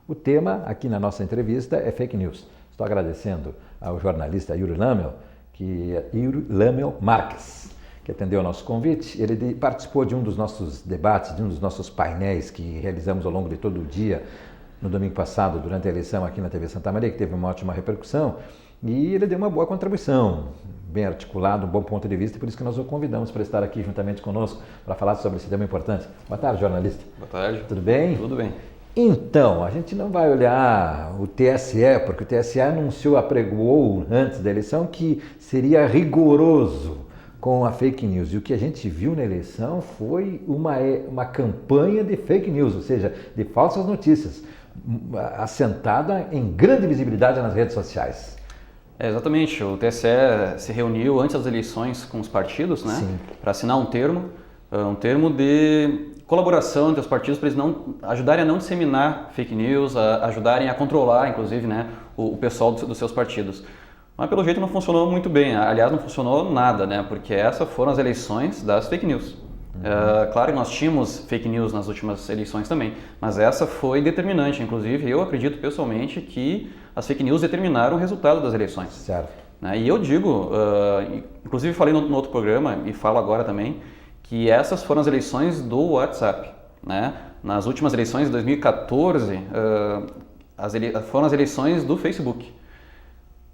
O tema aqui na nossa entrevista é fake news. Estou agradecendo ao jornalista Yuri Lamel Marques, que atendeu ao nosso convite. Ele participou de um dos nossos debates, de um dos nossos painéis que realizamos ao longo de todo o dia, no domingo passado, durante a eleição aqui na TV Santa Maria, que teve uma ótima repercussão, e ele deu uma boa contribuição, bem articulado, um bom ponto de vista, e por isso que nós o convidamos para estar aqui juntamente conosco para falar sobre esse tema importante. Boa tarde, jornalista. Boa tarde. Tudo bem? Tudo bem. Então, a gente não vai olhar o TSE, porque o TSE apregoou antes da eleição que seria rigoroso com a fake news. E o que a gente viu na eleição foi uma campanha de fake news, ou seja, de falsas notícias, assentada em grande visibilidade nas redes sociais. Exatamente, o TSE se reuniu antes das eleições com os partidos, né, para assinar um termo de colaboração entre os partidos para eles não ajudarem a não disseminar fake news, ajudarem a controlar, inclusive, né, o pessoal dos seus partidos. Mas pelo jeito não funcionou muito bem, aliás não funcionou nada, né, porque essas foram as eleições das fake news. Claro que nós tínhamos fake news nas últimas eleições também, mas essa foi determinante. Inclusive, eu acredito pessoalmente que as fake news determinaram o resultado das eleições. Certo. E eu digo, inclusive falei no outro programa e falo agora também, que essas foram as eleições do WhatsApp. Né? Nas últimas eleições de 2014, foram as eleições do Facebook.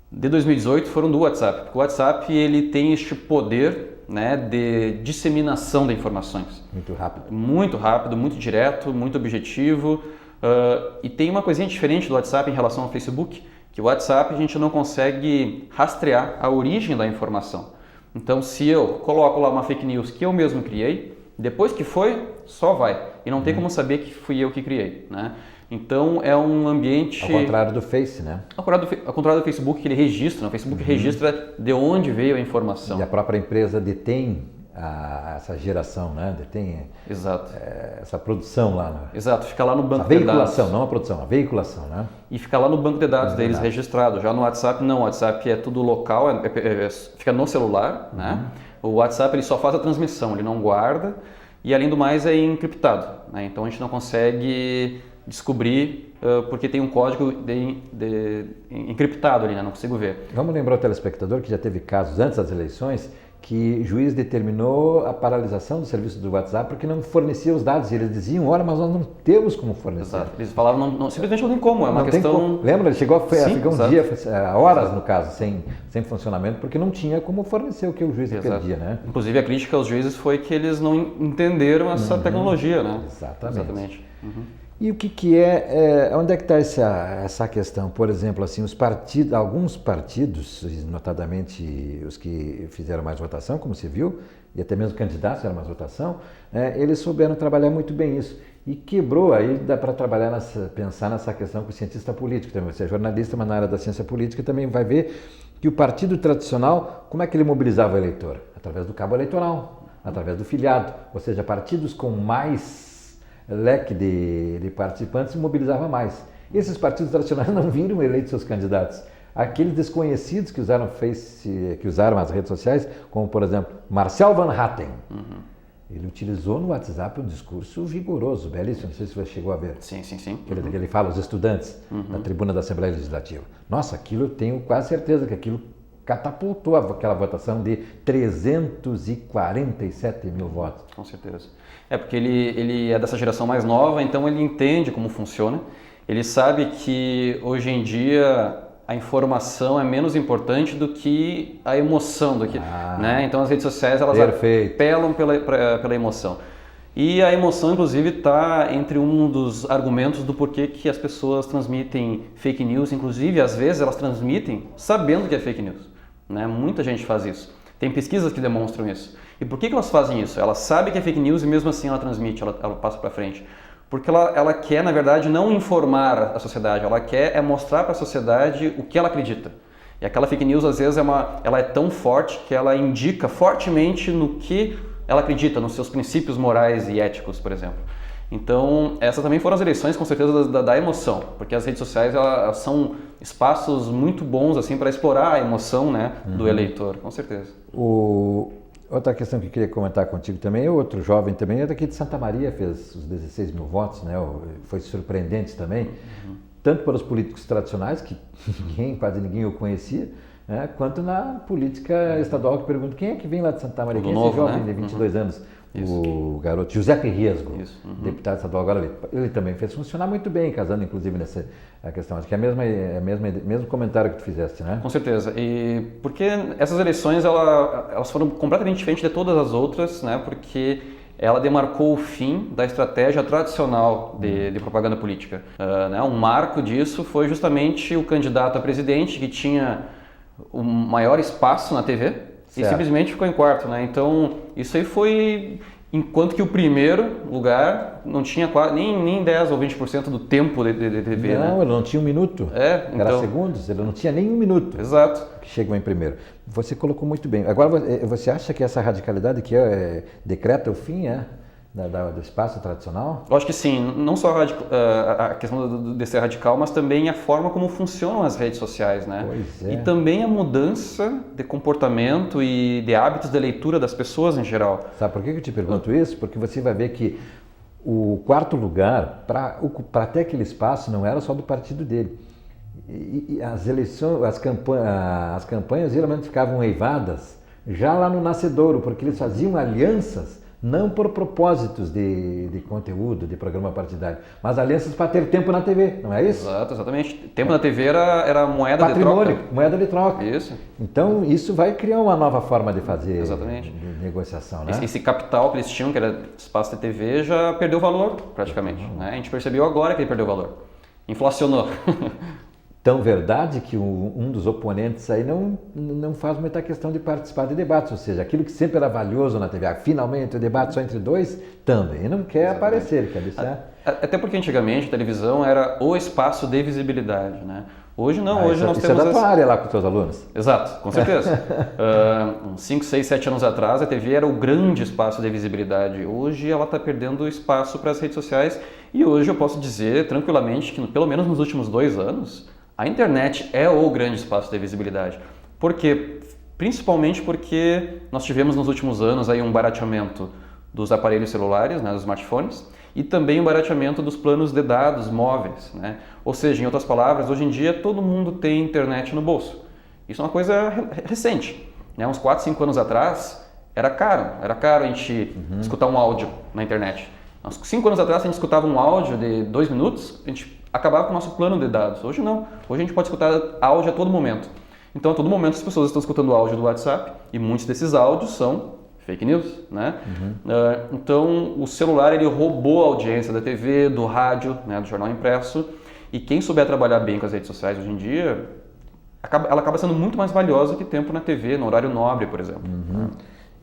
De 2018 foram do WhatsApp, porque o WhatsApp ele tem este poder, né, de disseminação de informações. Muito rápido. Muito rápido, muito direto, muito objetivo. E tem uma coisinha diferente do WhatsApp em relação ao Facebook, que o WhatsApp a gente não consegue rastrear a origem da informação. Então, se eu coloco lá uma fake news que eu mesmo criei, depois que foi, só vai. E não tem como saber que fui eu que criei, né? Então, é um ambiente... Ao contrário do Face, né? Ao contrário do Facebook, que ele registra. O Facebook registra de onde veio a informação. E a própria empresa detém essa geração, né? Detém essa produção lá. Né? Exato, fica lá no banco de dados. A veiculação, não a produção, a veiculação, né? E fica lá no banco de dados deles registrado. Já no WhatsApp, não. O WhatsApp é tudo local, fica no celular, né? O WhatsApp ele só faz a transmissão, ele não guarda. E além do mais é encriptado, né? Então a gente não consegue descobrir porque tem um código encriptado ali, né? Não consigo ver. Vamos lembrar o telespectador que já teve casos antes das eleições que o juiz determinou a paralisação do serviço do WhatsApp porque não fornecia os dados. E eles diziam, olha, mas nós não temos como fornecer. Exato. Eles falaram, simplesmente não tem como, é uma questão... Lembra? Ele chegou a ficar um dia, horas no caso, sem funcionamento, porque não tinha como fornecer o que o juiz perdia, né? Inclusive a crítica aos juízes foi que eles não entenderam essa tecnologia, né? Exatamente. E o que onde é que está essa questão? Por exemplo, assim, alguns partidos, notadamente os que fizeram mais votação, como se viu, e até mesmo candidatos fizeram mais votação, eles souberam trabalhar muito bem isso. E quebrou, aí dá para pensar nessa questão com o cientista político também. Você é jornalista, mas na área da ciência política também vai ver que o partido tradicional, como é que ele mobilizava o eleitor? Através do cabo eleitoral, através do filiado, ou seja, partidos com mais leque de participantes mobilizava mais. Esses partidos tradicionais não viram eleitos seus candidatos. Aqueles desconhecidos que usaram que usaram as redes sociais, como por exemplo, Marcel Van Hatten. Ele utilizou no WhatsApp um discurso vigoroso, belíssimo, não sei se você chegou a ver. Sim. Ele fala aos estudantes na tribuna da Assembleia Legislativa. Nossa, aquilo eu tenho quase certeza que aquilo catapultou aquela votação de 347 mil votos. Com certeza. Porque ele é dessa geração mais nova, então ele entende como funciona. Ele sabe que hoje em dia a informação é menos importante do que a emoção, né? Então as redes sociais elas apelam pela emoção. E a emoção, inclusive, está entre um dos argumentos do porquê que as pessoas transmitem fake news. Inclusive, às vezes elas transmitem sabendo que é fake news, né? Muita gente faz isso. Tem pesquisas que demonstram isso. E por que elas fazem isso? Ela sabe que é fake news e mesmo assim ela transmite, ela passa para frente. Porque ela quer, na verdade, não informar a sociedade, ela quer mostrar para a sociedade o que ela acredita. E aquela fake news, às vezes, ela é tão forte que ela indica fortemente no que ela acredita, nos seus princípios morais e éticos, por exemplo. Então, essas também foram as eleições, com certeza, da emoção, porque as redes sociais elas são espaços muito bons assim, para explorar a emoção, né, do eleitor, com certeza. Outra questão que eu queria comentar contigo também, outro jovem também, é daqui de Santa Maria, fez os 16 mil votos, né? Foi surpreendente também. tanto para os políticos tradicionais, que quase ninguém o conhecia, né, quanto na política estadual, que pergunta quem é que vem lá de Santa Maria, quem é esse jovem de 22 anos, o garoto Giuseppe Riesgo, deputado estadual agora, ele também fez funcionar muito bem, casando inclusive nessa questão, acho que é o mesmo comentário que tu fizeste, né? Com certeza, e porque essas eleições elas foram completamente diferentes de todas as outras, né, porque ela demarcou o fim da estratégia tradicional de propaganda política. Né? Um marco disso foi justamente o candidato a presidente, que tinha o maior espaço na TV, certo, e simplesmente ficou em quarto. Né? Então, isso aí foi... Enquanto que o primeiro lugar não tinha nem 10 ou 20% do tempo de TV. Não, né? Ele não tinha um minuto. Era segundos, ele não tinha nem um minuto. Exato. Que chegou em primeiro. Você colocou muito bem. Agora, você acha que essa radicalidade que decreta o fim do espaço tradicional? Eu acho que sim, não só a questão de ser radical, mas também a forma como funcionam as redes sociais, né? Pois é. E também a mudança de comportamento e de hábitos de leitura das pessoas em geral. Sabe por que eu te pergunto isso? Porque você vai ver que o quarto lugar, para ter aquele espaço, não era só do partido dele. E as eleições, as campanhas geralmente ficavam eivadas já lá no nascedouro, porque eles faziam alianças não por propósitos de conteúdo, de programa partidário, mas alianças para ter tempo na TV, não é isso? Exato, exatamente. Tempo na TV era moeda patrimônio, de troca. Moeda de troca. Isso. Então, isso vai criar uma nova forma de fazer exatamente. De negociação, né? Esse capital que eles tinham, que era espaço de TV, já perdeu valor, praticamente. Né? A gente percebeu agora que ele perdeu valor. Inflacionou. Tão verdade que um dos oponentes aí não faz muita questão de participar de debates, ou seja, aquilo que sempre era valioso na TV, finalmente o debate só entre dois, também não quer aparecer, quer dizer. Até porque antigamente a televisão era o espaço de visibilidade, né? Hoje não, hoje nós isso temos... Isso é da tua área lá com os teus alunos. Exato, com certeza. Uns 5, 6, 7 anos atrás a TV era o grande espaço de visibilidade. Hoje ela está perdendo espaço para as redes sociais e hoje eu posso dizer tranquilamente que pelo menos nos últimos 2 anos a internet é o grande espaço de visibilidade. Por quê? Principalmente porque nós tivemos nos últimos anos aí um barateamento dos aparelhos celulares, né, dos smartphones, e também um barateamento dos planos de dados móveis. Né? Ou seja, em outras palavras, hoje em dia todo mundo tem internet no bolso. Isso é uma coisa recente. Né? Uns 4, 5 anos atrás era caro a gente escutar um áudio na internet. Uns 5 anos atrás, se a gente escutava um áudio de 2 minutos, a gente acabava com o nosso plano de dados. Hoje não. Hoje a gente pode escutar áudio a todo momento. Então, a todo momento as pessoas estão escutando o áudio do WhatsApp e muitos desses áudios são fake news, né? Então, o celular ele roubou a audiência da TV, do rádio, né, do jornal impresso. E quem souber trabalhar bem com as redes sociais hoje em dia, ela acaba sendo muito mais valiosa que tempo na TV, no horário nobre, por exemplo.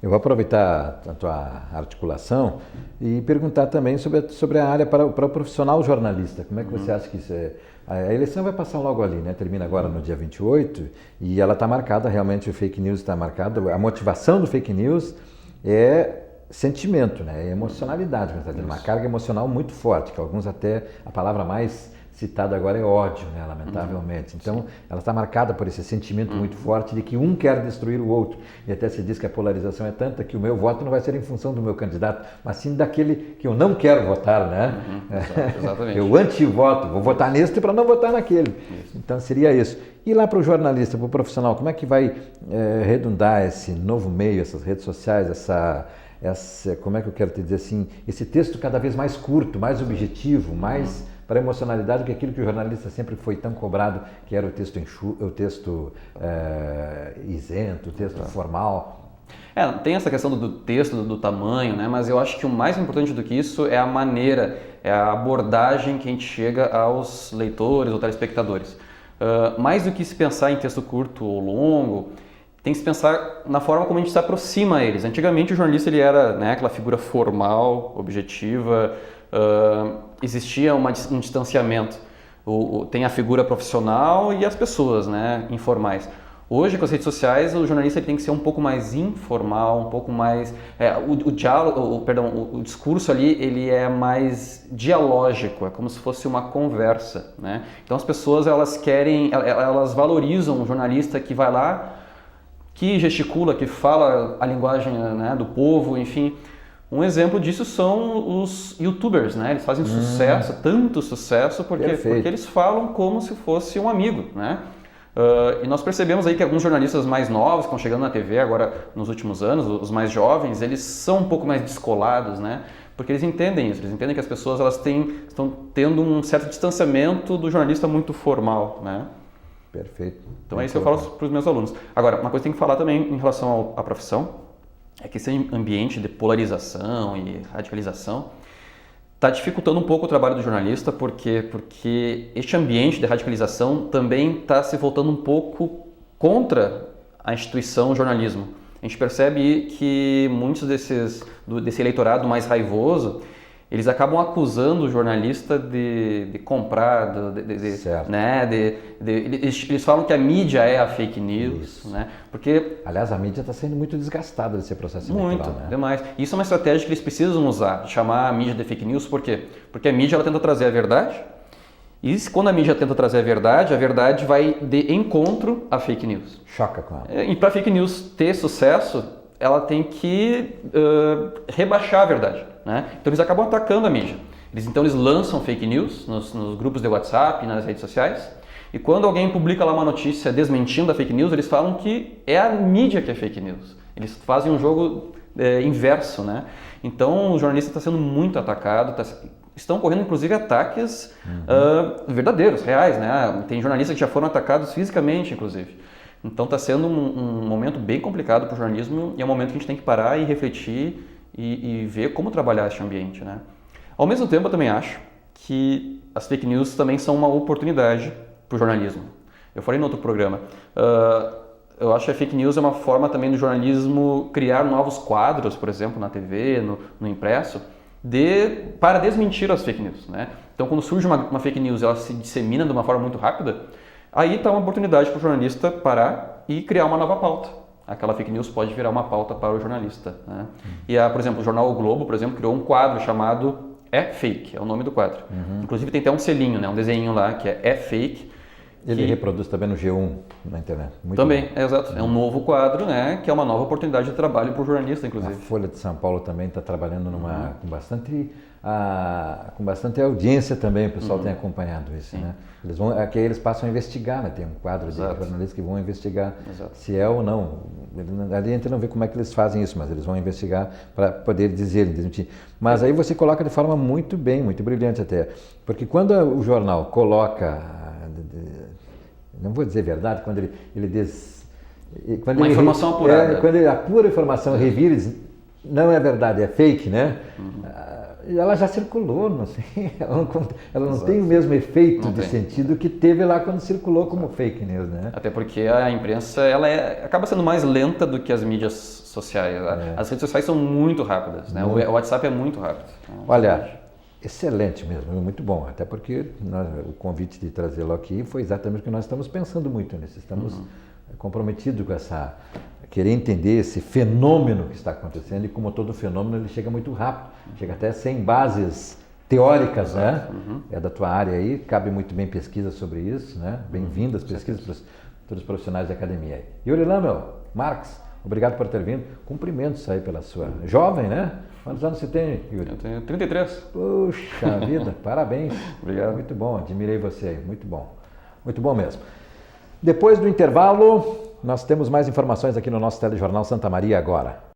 Eu vou aproveitar a tua articulação e perguntar também sobre a área para o profissional jornalista. Como é que você acha que isso é? A eleição vai passar logo ali, né? Termina agora no dia 28 e ela está marcada, realmente o fake news está marcado. A motivação do fake news é sentimento, né? É emocionalidade, uma carga emocional muito forte, que alguns até, a palavra mais citada agora é ódio, né? Lamentavelmente. Então, ela está marcada por esse sentimento muito forte de que um quer destruir o outro. E até se diz que a polarização é tanta que o meu voto não vai ser em função do meu candidato, mas sim daquele que eu não quero votar, né? Exatamente. Eu antivoto, vou votar neste para não votar naquele. Isso. Então, seria isso. E lá para o jornalista, para o profissional, como é que vai redundar esse novo meio, essas redes sociais, como é que eu quero te dizer assim, esse texto cada vez mais curto, mais objetivo, mais para a emocionalidade, que aquilo que o jornalista sempre foi tão cobrado, que era o texto isento, o texto formal. Tem essa questão do texto, do tamanho, né? Mas eu acho que o mais importante do que isso é a maneira, é a abordagem que a gente chega aos leitores ou telespectadores. Mais do que se pensar em texto curto ou longo, tem que se pensar na forma como a gente se aproxima a eles. Antigamente o jornalista ele era, né, aquela figura formal, objetiva, existia um distanciamento. Tem a figura profissional e as pessoas, né, informais. Hoje, com as redes sociais, o jornalista ele tem que ser um pouco mais informal, um pouco mais... o discurso ali ele é mais dialógico, é como se fosse uma conversa, né? Então as pessoas elas valorizam o jornalista que vai lá, que gesticula, que fala a linguagem, né, do povo, enfim... Um exemplo disso são os YouTubers, né? Eles fazem sucesso, tanto sucesso, porque eles falam como se fosse um amigo, né? E nós percebemos aí que alguns jornalistas mais novos que estão chegando na TV agora nos últimos anos, os mais jovens, eles são um pouco mais descolados, né? Porque eles entendem isso, eles entendem que as pessoas estão tendo um certo distanciamento do jornalista muito formal, né? Perfeito. Então é isso que eu falo para os meus alunos. Agora, uma coisa que tem que falar também em relação à profissão, é que esse ambiente de polarização e radicalização está dificultando um pouco o trabalho do jornalista, porque este ambiente de radicalização também está se voltando um pouco contra a instituição jornalismo. A gente percebe que muitos desse eleitorado mais raivoso, eles acabam acusando o jornalista de comprar, né? Eles falam que a mídia é a fake news, né? Porque aliás, a mídia está sendo muito desgastada desse processo eleitoral, muito, demais. Isso é uma estratégia que eles precisam usar, chamar a mídia de fake news, por quê? Porque a mídia ela tenta trazer a verdade, e quando a mídia tenta trazer a verdade vai de encontro à fake news. Choca com ela. E para a fake news ter sucesso, ela tem que rebaixar a verdade, né? Então eles acabam atacando a mídia. Então eles lançam fake news nos grupos de WhatsApp, nas redes sociais, e quando alguém publica lá uma notícia desmentindo a fake news, eles falam que é a mídia que é fake news. Eles fazem um jogo inverso, né? Então o jornalista está sendo muito atacado, estão ocorrendo inclusive ataques verdadeiros, reais, né? Tem jornalistas que já foram atacados fisicamente, inclusive. Então está sendo um momento bem complicado para o jornalismo e é um momento que a gente tem que parar e refletir e ver como trabalhar este ambiente, né? Ao mesmo tempo, eu também acho que as fake news também são uma oportunidade para o jornalismo. Eu falei no outro programa, eu acho que a fake news é uma forma também do jornalismo criar novos quadros, por exemplo, na TV, no impresso, para desmentir as fake news, né? Então, quando surge uma fake news, ela se dissemina de uma forma muito rápida, aí está uma oportunidade para o jornalista parar e criar uma nova pauta. Aquela fake news pode virar uma pauta para o jornalista, né? E, por exemplo, o jornal O Globo, por exemplo, criou um quadro chamado É Fake, é o nome do quadro. Inclusive tem até um selinho, né? Um desenho lá que é Fake. Ele reproduz também no G1 na internet. Muito também, bom. Exato. É um novo quadro, né? Que é uma nova oportunidade de trabalho para o jornalista, inclusive. A Folha de São Paulo também está trabalhando com bastante audiência também, o pessoal tem acompanhado isso, né? Aqui eles passam a investigar, né? Tem um quadro de jornalistas que vão investigar se é ou não. Ali a gente não vê como é que eles fazem isso, mas eles vão investigar para poder desmentir. Mas aí você coloca de forma muito bem, muito brilhante até. Porque quando o jornal coloca, não vou dizer verdade, quando uma informação apurada. Quando ele apura a informação, revira, não é verdade, é fake, né? Ela já circulou, não sei, ela não tem o mesmo efeito de sentido que teve lá quando circulou como fake news, né? Até porque a imprensa acaba sendo mais lenta do que as mídias sociais. As redes sociais são muito rápidas, né? O WhatsApp é muito rápido. Olha, excelente mesmo, muito bom, até porque o convite de trazê-lo aqui foi exatamente o que nós estamos pensando muito nisso, estamos comprometidos com querer entender esse fenômeno que está acontecendo e como todo fenômeno ele chega muito rápido, chega até sem bases teóricas, né? É da tua área aí, cabe muito bem pesquisa sobre isso, né? Bem-vindas pesquisas para todos os profissionais da academia aí. Yuri Lammel, Marx, obrigado por ter vindo, cumprimentos aí pela sua jovem, né? Quantos anos você tem, Yuri? Eu tenho 33. Puxa vida, parabéns. Obrigado. Muito bom, admirei você aí, muito bom. Muito bom mesmo. Depois do intervalo, nós temos mais informações aqui no nosso telejornal Santa Maria agora.